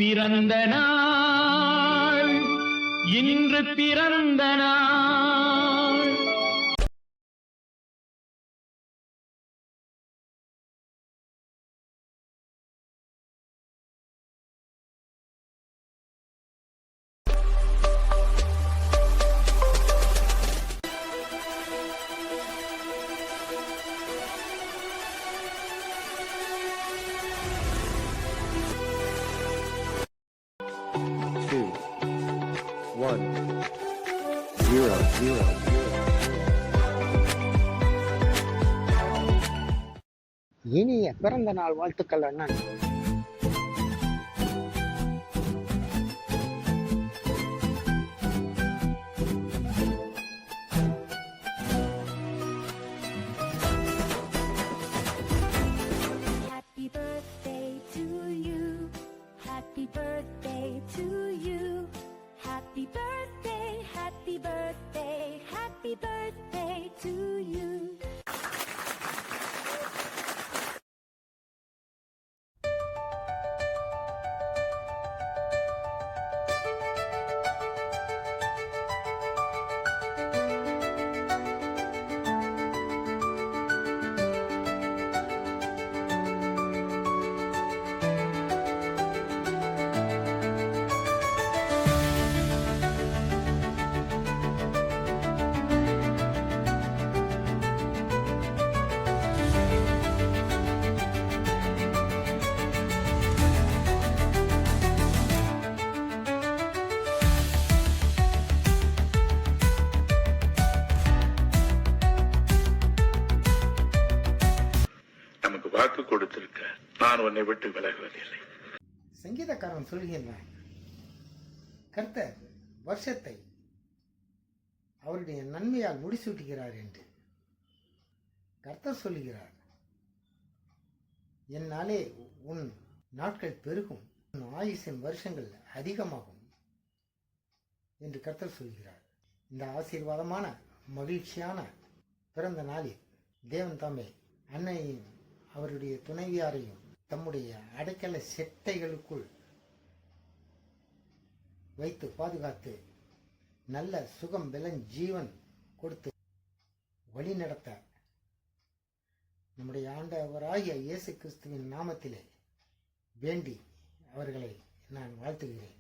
பிறந்த நாள் இன்று பிறந்த நாள். இனிய பிறந்த நாள் வாழ்த்துக்கள் அண்ணன். Happy birthday to you. Happy birthday to you. Happy birthday, happy birthday, happy birthday to you. வாக்கு கொடுத்திருக்க நான் உன்னை விட்டு விலகுவதில்லை. சங்கீதக்காரன் சொல்கிறான், கர்த்தர் வருஷத்தை அவருடைய நன்மையால் முடிசூட்டுகிறார் என்று. கர்த்தர் சொல்லுகிறார், என்னாலே உன் நாட்கள் பெருகும், உன் ஆயுசின் வருஷங்கள் அதிகமாகும் என்று கர்த்தர் சொல்கிறார். இந்த ஆசீர்வாதமான மகிழ்ச்சியான பிறந்த நாளில் தேவன் தாமே அன்னையும் அவருடைய துணைவியாரையும் தம்முடைய அடைக்கல செட்டைகளுக்குள் வைத்து பாதுகாத்து நல்ல சுகம் பலன் ஜீவன் கொடுத்து வழி நடத்த நம்முடைய ஆண்டவராகிய இயேசு கிறிஸ்துவின் நாமத்திலே வேண்டி அவர்களை நான் வாழ்த்துகிறேன்.